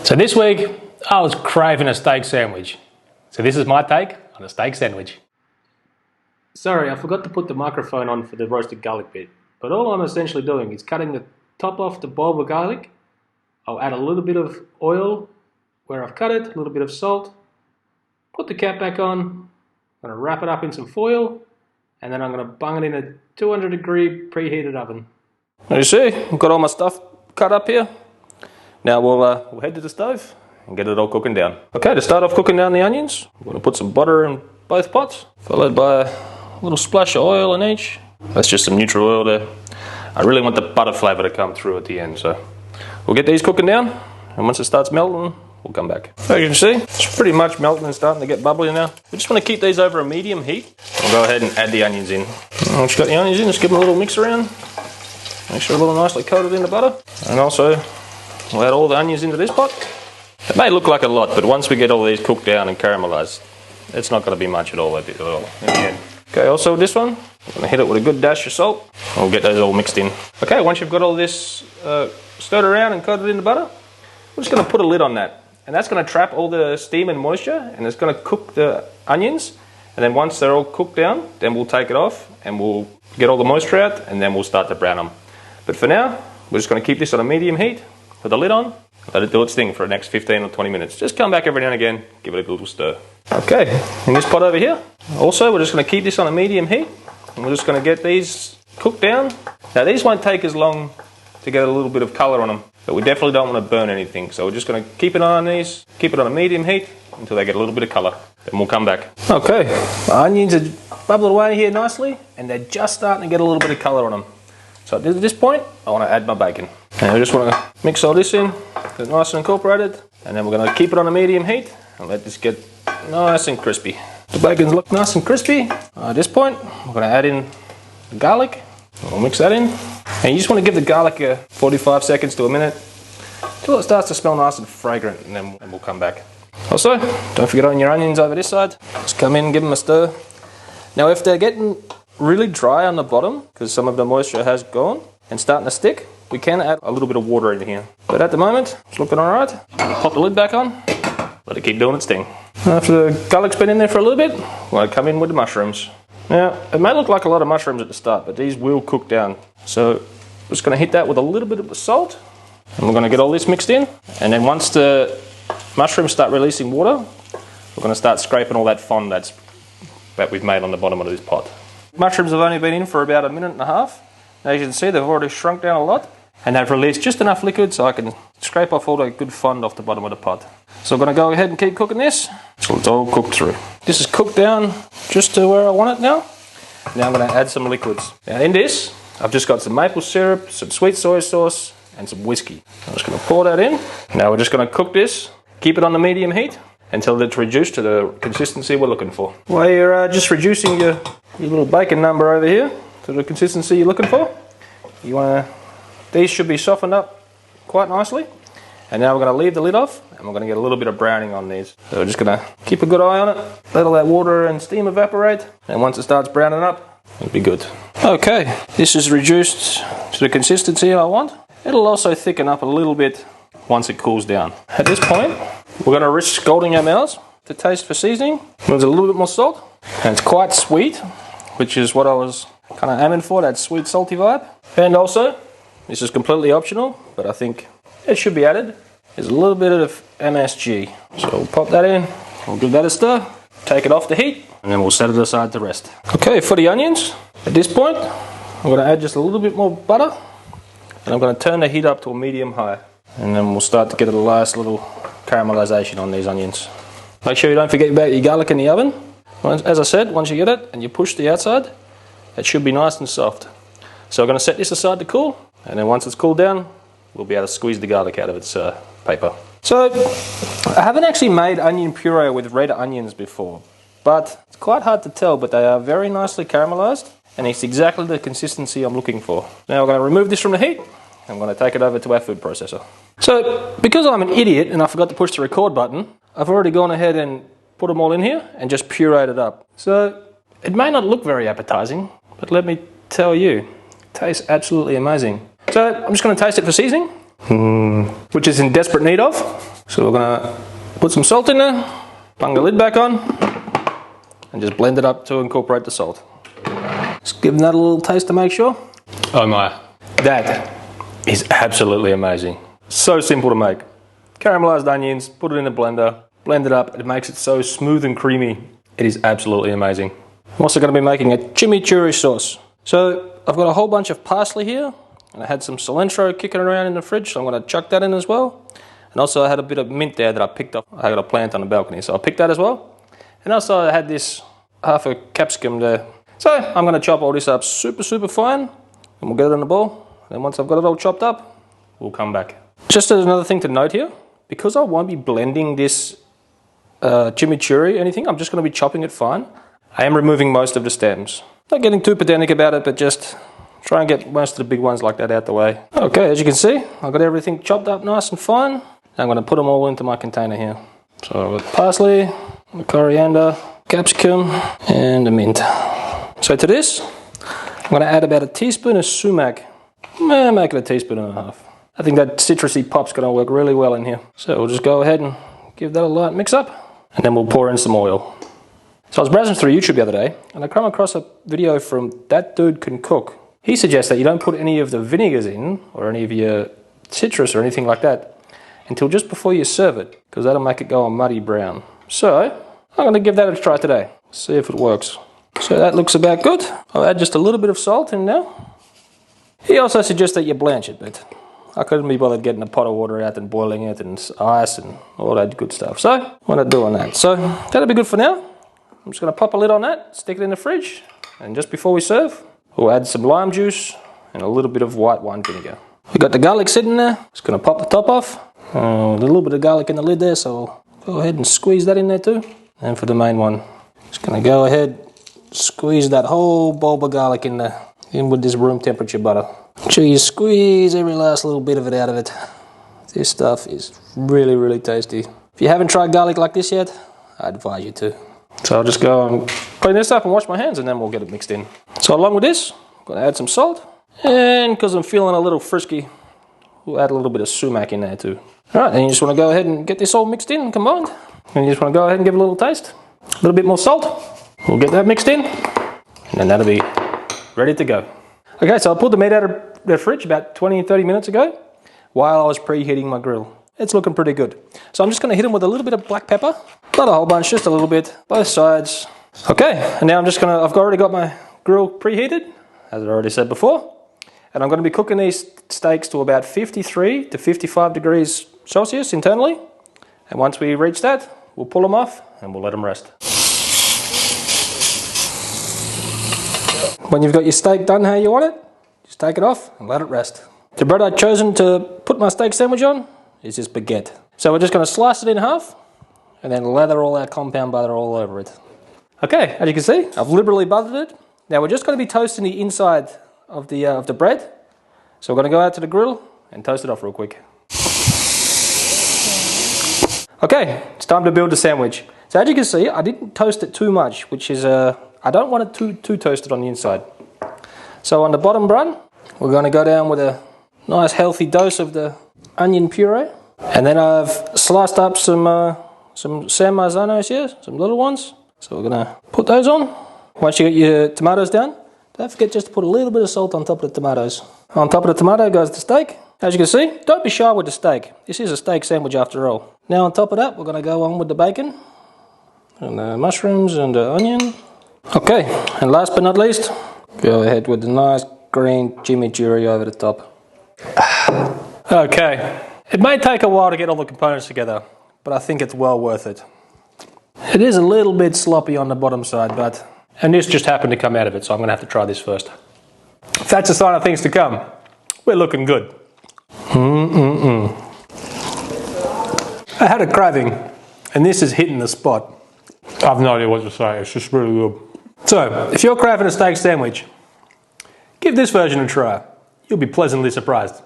So this week, I was craving a steak sandwich. So this is my take on a steak sandwich. Sorry, I forgot to put the microphone on for the roasted garlic bit. But all I'm essentially doing is cutting the top off the bulb of garlic. I'll add a little bit of oil where I've cut it, a little bit of salt. Put the cap back on. I'm going to wrap it up in some foil. And then I'm going to bung it in a 200-degree preheated oven. As you see, I've got all my stuff cut up here. Now we'll head to the stove and get it all cooking down. Okay, to start off cooking down the onions, I'm going to put some butter in both pots, followed by a little splash of oil in each. That's just some neutral oil there. I really want the butter flavour to come through at the end, so we'll get these cooking down, and once it starts melting, we'll come back. So you can see, it's pretty much melting and starting to get bubbly now. We just want to keep these over a medium heat. We'll go ahead and add the onions in. Once you've got the onions in, just give them a little mix around. Make sure they're all nicely coated in the butter. And also, we'll add all the onions into this pot. It may look like a lot, but once we get all these cooked down and caramelised, it's not going to be much at all in the end. Okay, also this one, I'm going to hit it with a good dash of salt. And we'll get those all mixed in. Okay, once you've got all this stirred around and coated in the butter, we're just going to put a lid on that. And that's going to trap all the steam and moisture, and it's going to cook the onions. And then once they're all cooked down, then we'll take it off and we'll get all the moisture out, and then we'll start to brown them. But for now, we're just going to keep this on a medium heat with the lid on. Let it do its thing for the next 15 or 20 minutes. Just come back every now and again, give it a little stir. Okay, in this pot over here, also we're just going to keep this on a medium heat, and we're just going to get these cooked down. Now these won't take as long to get a little bit of colour on them, but we definitely don't want to burn anything. So we're just going to keep it on these, keep it on a medium heat until they get a little bit of colour. Then we'll come back. Okay, my onions are bubbling away here nicely, and they're just starting to get a little bit of colour on them. So at this point, I want to add my bacon. And I just want to mix all this in, get it nice and incorporated, and then we're going to keep it on a medium heat and let this get nice and crispy. The bacon's look nice and crispy. At this point, we're going to add in the garlic. We'll mix that in. And you just want to give the garlic 45 seconds to a minute until it starts to smell nice and fragrant, and then we'll come back. Also, don't forget on your onions over this side. Just come in and give them a stir. Now if they're getting really dry on the bottom, because some of the moisture has gone and starting to stick, we can add a little bit of water in here. But at the moment, it's looking alright. Pop the lid back on, let it keep doing its thing. After the garlic's been in there for a little bit, we're going to come in with the mushrooms. Now, it may look like a lot of mushrooms at the start, but these will cook down. So, we're just going to hit that with a little bit of the salt, and we're going to get all this mixed in. And then once the mushrooms start releasing water, we're going to start scraping all that fond that we've made on the bottom of this pot. Mushrooms have only been in for about a minute and a half. Now you can see they've already shrunk down a lot, and they've released just enough liquid so I can scrape off all the good fond off the bottom of the pot. So I'm going to go ahead and keep cooking this until it's all cooked through. This is cooked down just to where I want it now. Now I'm going to add some liquids. Now in this, I've just got some maple syrup, some sweet soy sauce, and some whiskey. I'm just going to pour that in. Now we're just going to cook this, keep it on the medium heat until it's reduced to the consistency we're looking for. While you're just reducing your little bacon number over here to the consistency you're looking for, these should be softened up quite nicely. And now we're going to leave the lid off, and we're going to get a little bit of browning on these. So we're just going to keep a good eye on it, let all that water and steam evaporate, and once it starts browning up, it'll be good. Okay, this is reduced to the consistency I want. It'll also thicken up a little bit once it cools down. At this point, we're going to risk scalding our mouths to taste for seasoning. There's a little bit more salt, and it's quite sweet, which is what I was kind of aiming for, that sweet salty vibe. And also, this is completely optional, but I think it should be added. There's a little bit of MSG. So we'll pop that in, we'll give that a stir, take it off the heat, and then we'll set it aside to rest. Okay, for the onions, at this point, I'm going to add just a little bit more butter, and I'm going to turn the heat up to a medium high. And then we'll start to get a last little caramelization on these onions. Make sure you don't forget about your garlic in the oven. As I said, once you get it and you push the outside, it should be nice and soft. So we're going to set this aside to cool, and then once it's cooled down, we'll be able to squeeze the garlic out of its paper. So, I haven't actually made onion puree with red onions before, but it's quite hard to tell, but they are very nicely caramelized, and it's exactly the consistency I'm looking for. Now we're going to remove this from the heat, and I'm going to take it over to our food processor. So, because I'm an idiot and I forgot to push the record button, I've already gone ahead and put them all in here and just pureed it up. So, it may not look very appetizing, but let me tell you, it tastes absolutely amazing. So I'm just going to taste it for seasoning, which is in desperate need of. So we're gonna put some salt in there, bung the lid back on, and just blend it up to incorporate the salt. Just give that a little taste to make sure. Oh my, that is absolutely amazing. So simple to make. Caramelized onions, put it in a blender, blend it up, it makes it so smooth and creamy. It is absolutely amazing. I'm also going to be making a chimichurri sauce. So I've got a whole bunch of parsley here, and I had some cilantro kicking around in the fridge, so I'm going to chuck that in as well. And also I had a bit of mint there that I picked up. I got a plant on the balcony, so I picked that as well. And also I had this half a capsicum there. So I'm going to chop all this up super fine, and we'll get it in the bowl. And once I've got it all chopped up, we'll come back. Just as another thing to note here, because I won't be blending this chimichurri or anything, I'm just going to be chopping it fine. I am removing most of the stems. Not getting too pedantic about it, but just try and get most of the big ones like that out the way. Okay, as you can see, I've got everything chopped up nice and fine. Now I'm going to put them all into my container here. So I've got parsley, the coriander, capsicum, and the mint. So to this, I'm going to add about a teaspoon of sumac. Make it a teaspoon and a half. I think that citrusy pop's going to work really well in here. So we'll just go ahead and give that a light mix up, and then we'll pour in some oil. So I was browsing through YouTube the other day, and I came across a video from That Dude Can Cook. He suggests that you don't put any of the vinegars in, or any of your citrus or anything like that, until just before you serve it, because that'll make it go a muddy brown. So I'm going to give that a try today, see if it works. So that looks about good. I'll add just a little bit of salt in now. He also suggests that you blanch it, but I couldn't be bothered getting a pot of water out and boiling it and ice and all that good stuff. So I'm not doing that. So that'll be good for now. I'm just going to pop a lid on that, stick it in the fridge, and just before we serve, we'll add some lime juice and a little bit of white wine vinegar. We've got the garlic sitting there. Just going to pop the top off. A little bit of garlic in the lid there, so I'll go ahead and squeeze that in there too. And for the main one, just going to go ahead, squeeze that whole bulb of garlic in there, in with this room temperature butter. Make sure you squeeze every last little bit of it out of it. This stuff is really tasty. If you haven't tried garlic like this yet, I advise you to. So I'll just go and clean this up and wash my hands, and then we'll get it mixed in. So along with this, I'm going to add some salt. And because I'm feeling a little frisky, we'll add a little bit of sumac in there too. Alright, then you just want to go ahead and get this all mixed in and combined. And you just want to go ahead and give it a little taste. A little bit more salt. We'll get that mixed in. And then that'll be ready to go. Okay, so I pulled the meat out of the fridge about 20-30 minutes ago while I was preheating my grill. It's looking pretty good. So I'm just going to hit them with a little bit of black pepper. Not a whole bunch, just a little bit, both sides. Okay, and now I've already got my grill preheated, as I already said before. And I'm going to be cooking these steaks to about 53 to 55 degrees Celsius internally. And once we reach that, we'll pull them off and we'll let them rest. When you've got your steak done how you want it, just take it off and let it rest. The bread I've chosen to put my steak sandwich on is this baguette. So we're just going to slice it in half and then lather all that compound butter all over it. Okay, as you can see, I've liberally buttered it. Now we're just going to be toasting the inside of the bread. So we're going to go out to the grill and toast it off real quick. Okay, it's time to build the sandwich. So as you can see, I didn't toast it too much, which is I don't want it too toasted on the inside. So on the bottom bun, we're going to go down with a nice healthy dose of the onion puree. And then I've sliced up some San Marzanos here, some little ones. So we're going to put those on. Once you get your tomatoes down, don't forget just to put a little bit of salt on top of the tomatoes. On top of the tomato goes the steak. As you can see, don't be shy with the steak. This is a steak sandwich after all. Now on top of that, we're going to go on with the bacon and the mushrooms and the onion. Okay, and last but not least, go ahead with the nice green chimichurri over the top. Okay, it may take a while to get all the components together, but I think it's well worth it. It is a little bit sloppy on the bottom side, and this just happened to come out of it, so I'm going to have to try this first. If that's a sign of things to come, we're looking good. I had a craving, and this is hitting the spot. I have no idea what to say, it's just really good. So, if you're craving a steak sandwich, give this version a try. You'll be pleasantly surprised.